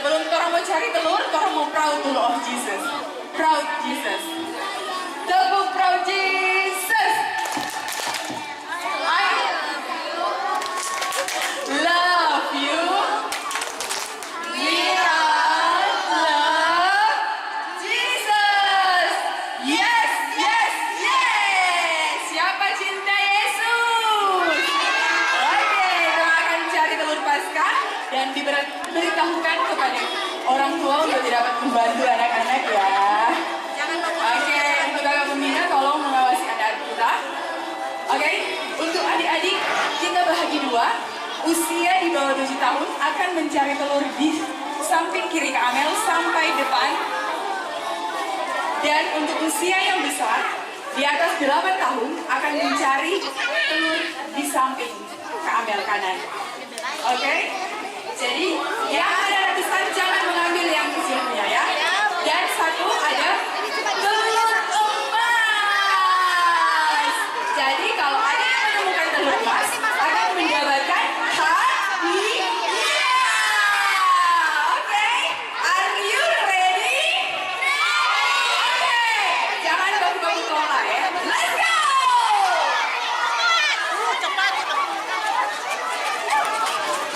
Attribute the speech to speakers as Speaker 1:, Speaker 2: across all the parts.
Speaker 1: Sebelum orang mau cari telur, orang mau proud dulu of Jesus. Proud Jesus. Tepuk proud Jesus. I love you. We all love Jesus. Yes, yes, yes. Siapa cinta Yesus? Oke, kita akan cari telur Paskah dan diberitahukan kepada orang tua untuk dapat membantu anak-anak ya. Oke, untuk kakak pembina tolong mengawasi anak kita. Oke, untuk adik-adik kita bahagi dua. Usia di bawah 7 tahun akan mencari telur di samping kiri Kak Amel sampai depan. Dan untuk usia yang besar di atas 8 tahun akan mencari telur di samping Kak Amel kanan. Oke? Jadi yang ada besar jangan mengambil yang kecilnya ya. Dan satu ada telur emas. Jadi kalau ada yang menemukan telur emas akan mendapatkan hadiah. Oke? Are you ready? Oke. Jangan baku-baku kelola ya. Let's go!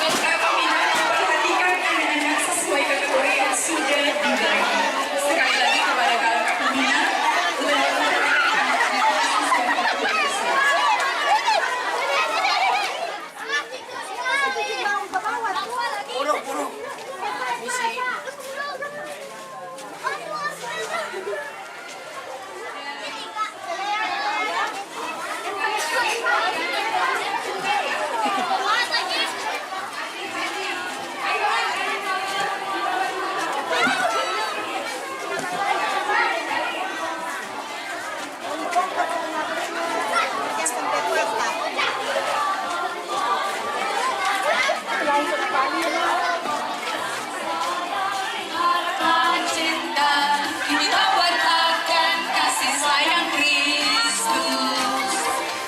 Speaker 1: Kakak pembina perhatikan anak-anak sesuai kategori yang sudah dibagi. Sekali lagi kepada kakak pembina, cinta dibuat akan kasih sayang Kristus.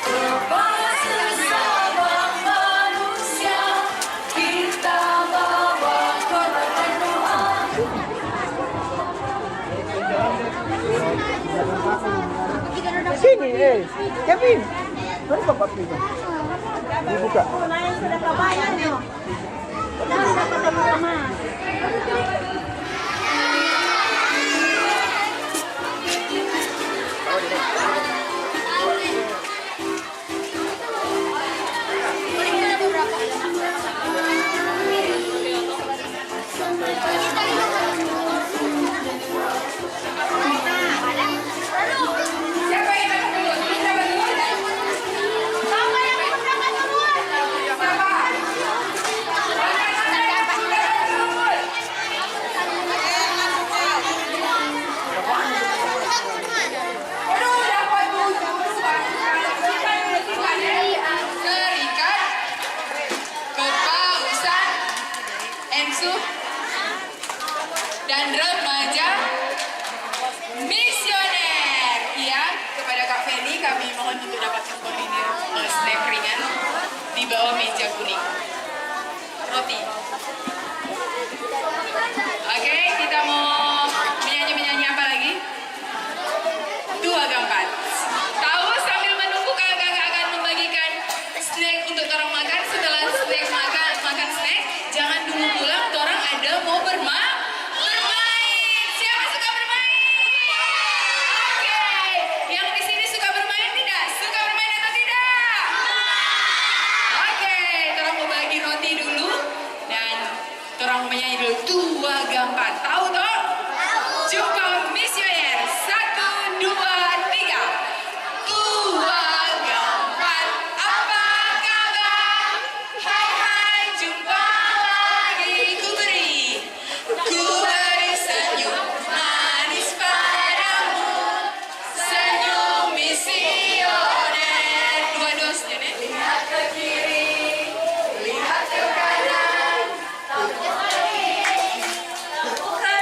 Speaker 1: Berbahasa sesama manusia, kita bawa korban doa.
Speaker 2: Sini, Kevin. Mana bapak pribadi? Dibuka.
Speaker 3: Sudah kebayang nih. Kita dapat telur emas.
Speaker 1: Siapa yang dapat telur? Kita dapat telur.
Speaker 3: Siapa yang dapat telur?
Speaker 1: Siapa? Aduh, dapat tujuh. Serikat Kepausan Ensu dan remaja misioner. Ya, kepada Kak Feni kami mohon untuk dapat mengkoordinir snack ringan di bawah meja kuning. Roti. Oke, kita mau menyanyi apa lagi? 2 gampat. Tahu sambil menunggu kakak akan membagikan snack untuk orang makan. Setelah snack makan snack, jangan dulu pulang. Orang ada mau bermain. Siapa suka bermain? Oke, yang di sini suka bermain tidak? Suka bermain atau tidak? Oke, orang mau bagi roti dulu dan orang mau menyanyi dulu 2 gampat. Tahu toh? Jumpa misioner 1, 2, 3. 2 gampat. Apa kabar? Hai hai, jumpa lagi. Ku beri senyum manis padamu. Senyum misioner. 2 dos ya, Nek. Lihat ke kiri, lihat ke kanan. Bukan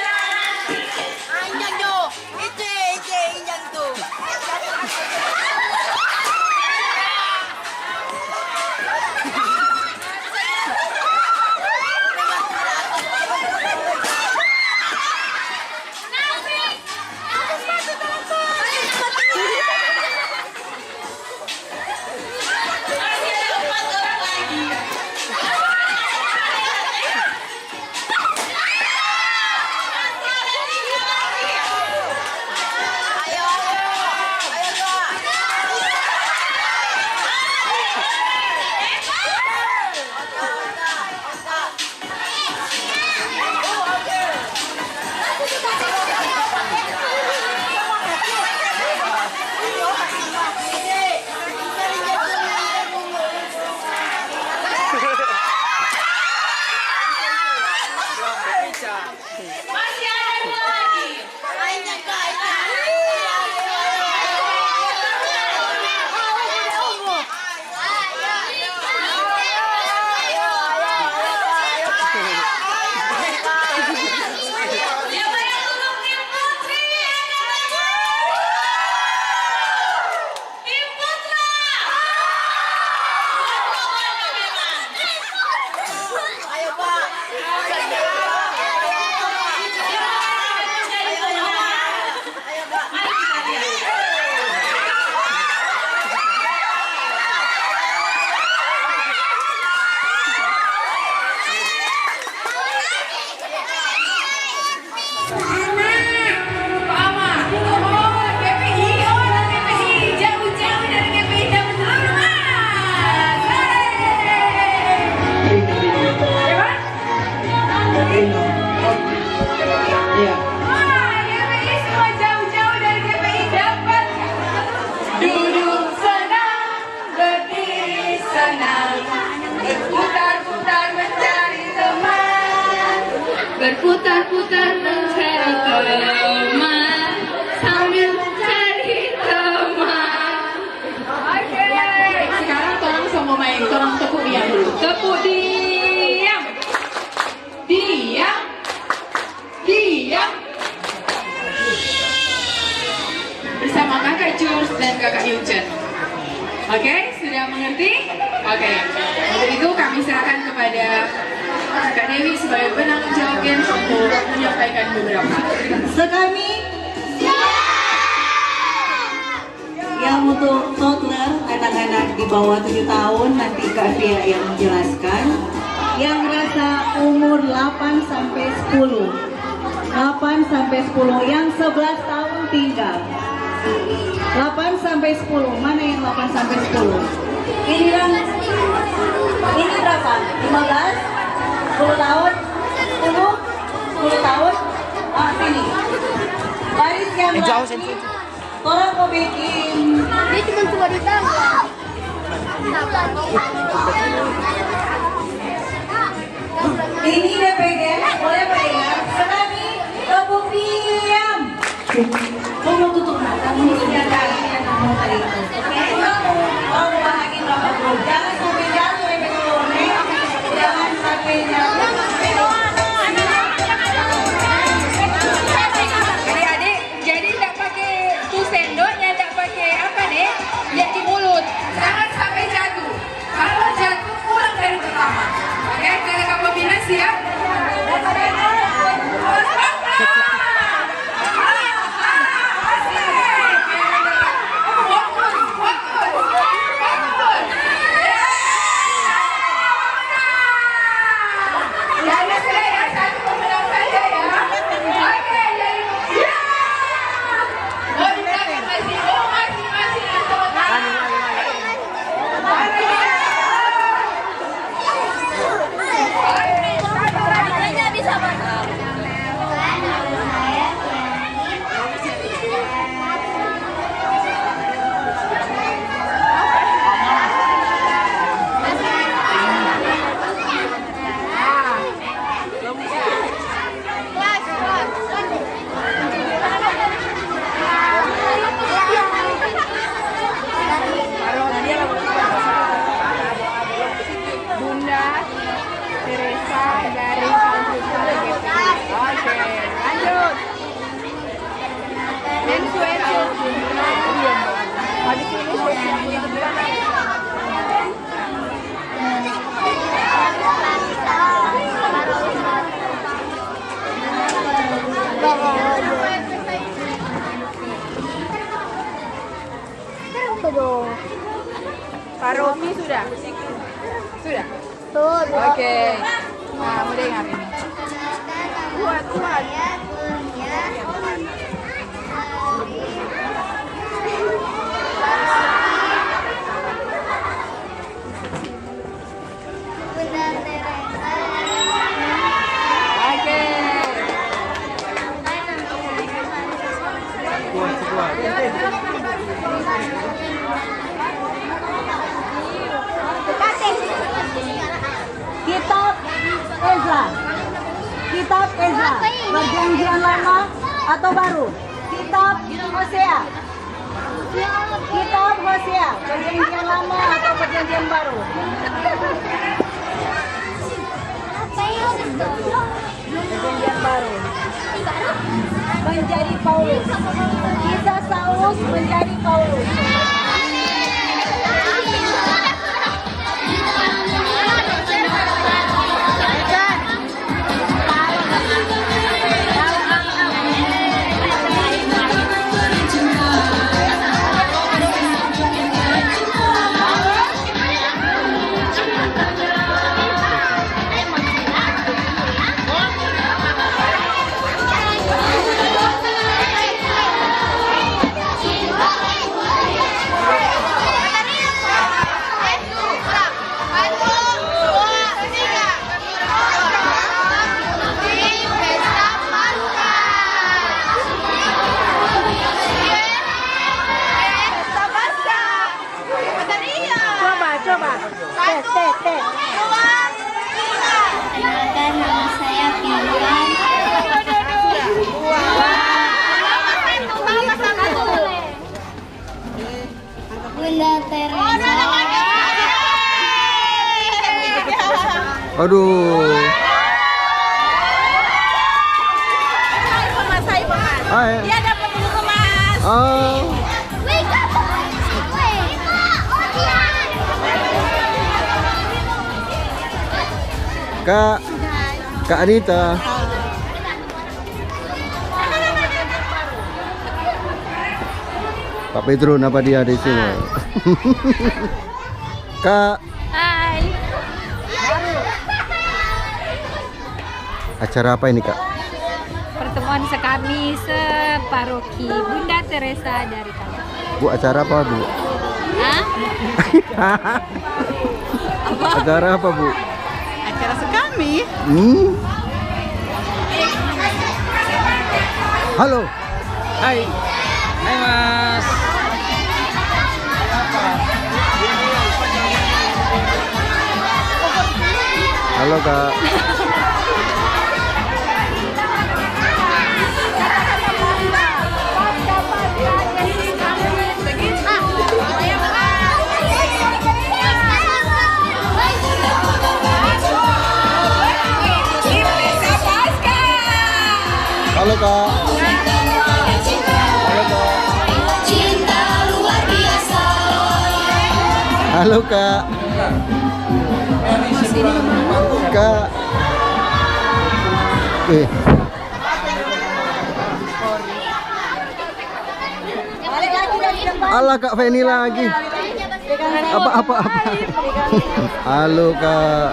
Speaker 1: berputar-putar mencari teman sambil mencari teman. Oke, sekarang tolong semua main, tolong tepuk diam dulu. Tepuk diam, diam, diam. Bersama kakak Jules dan kakak Yuchen. Oke, sudah mengerti? Oke, untuk itu kami serahkan kepada Kak Dewi sebagai penanggung jawab games untuk menyampaikan beberapa.
Speaker 3: Sekami yang untuk toddler, anak-anak di bawah 7 tahun, nanti Kak Fia yang menjelaskan. Yang rasa umur 8 sampai 10. 8 sampai 10, yang 11 tahun tinggal. 8 sampai 10, mana yang 8 sampai 10? Ini yang ini berapa? 15? 10 tahun? 10? 10 tahun? Ah, sini. Baris yang lagi. Orang mau bikin.
Speaker 4: Dia cuma tua di tangan.
Speaker 3: Ini DPG, boleh pegang. Sekali, tepuk diam. Kamu tutup mata, mulutnya kalian mau tadi itu. Oke, kamu bahagia berapa bro? Jangan sampai jatuh ya keluarnya. Jangan sampai jatuh.
Speaker 1: Adik-adik, jadi tak pakai tu sendoknya, tak pakai apa nih? Lihat di mulut. Jangan sampai jatuh. Kalau jatuh, pulang dari pertama. Oke, kakak pembina siap? Pak Romi sudah? Sudah?
Speaker 4: Tuh,
Speaker 1: Oke. Nah, mau dengar ini. Kuat.
Speaker 3: Kitab Ezra, Perjanjian Lama atau Baru? Kitab Hosea. Kitab Hosea, Perjanjian Lama atau Perjanjian Baru? Perjanjian Baru. Menjadi Paulus. Kisah Saulus menjadi Paulus.
Speaker 2: Aduh. Hai.
Speaker 4: Dia dapat buku emas.
Speaker 2: Oh. Kak Anita. Pak Pedro, kenapa dia di sini? Kak.
Speaker 4: Hai.
Speaker 2: Acara apa ini, Kak?
Speaker 4: Pertemuan sekami separoki Bunda Teresa dari kami.
Speaker 2: Bu, acara apa, Bu?
Speaker 4: Hah?
Speaker 2: Acara apa, Bu?
Speaker 3: Acara sekami.
Speaker 2: Halo.
Speaker 5: Hai. Hai Mas.
Speaker 2: Halo, Kak. Halo, Kak. Halo, Kak. Halo, Kak. Kak. Alah, Kak Feni lagi. Apa. Halo, Kak.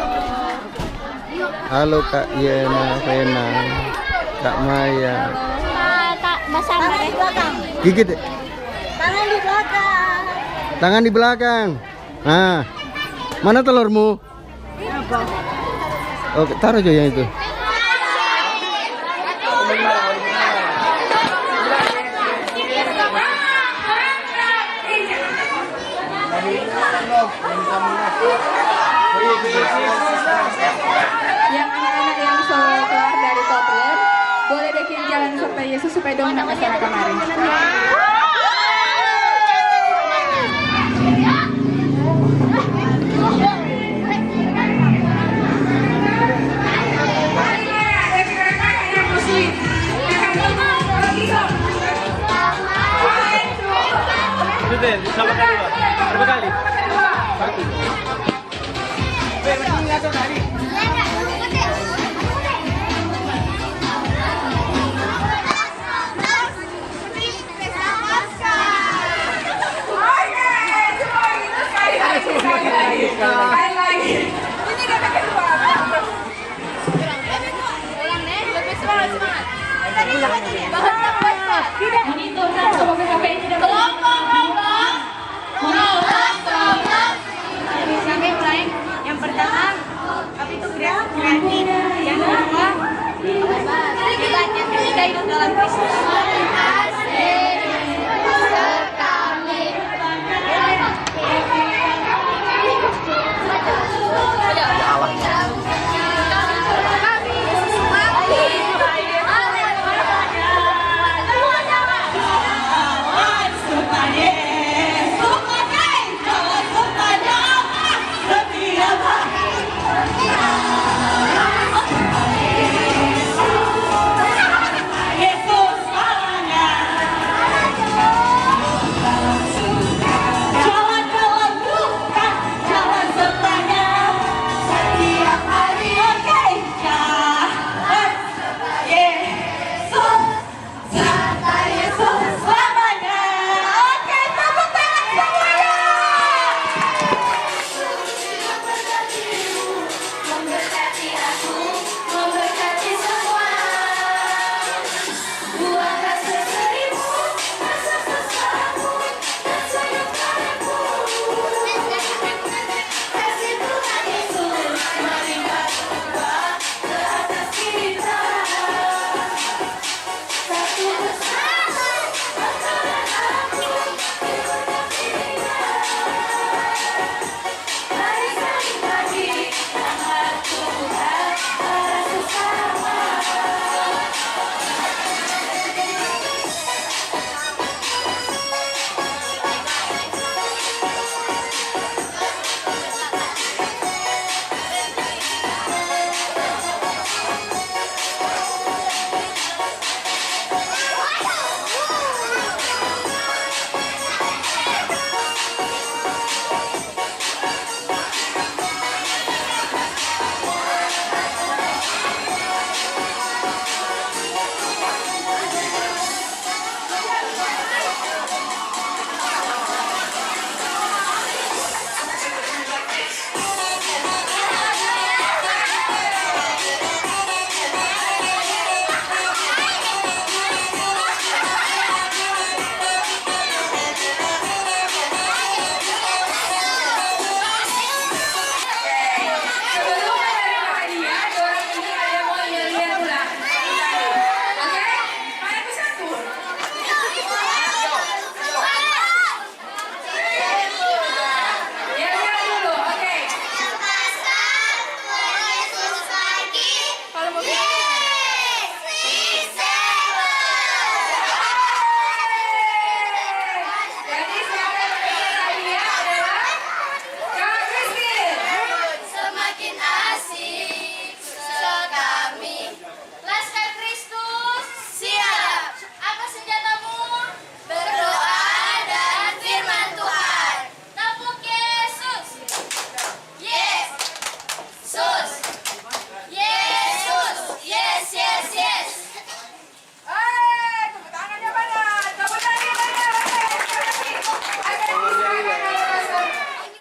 Speaker 2: Halo, Kak Yena, Fena, Kak Maya.
Speaker 4: Tangan di belakang.
Speaker 2: Gigit deh.
Speaker 4: Tangan di belakang.
Speaker 2: Tangan di belakang. Nah, mana telurmu? Oke, taruh aja yang itu.
Speaker 1: Yang anak-anak yang keluar dari toddler boleh deh jalan sampai Yesus supaya dong nggak masalah kemarin.
Speaker 5: Sudah, sama kali Pak. Berapa kali? Satu. Ini nggak tahu tadi.
Speaker 4: Yang pertama, apa itu kreatif. Yang kedua, hebat. Yang ketiga hidup dalam Kristus.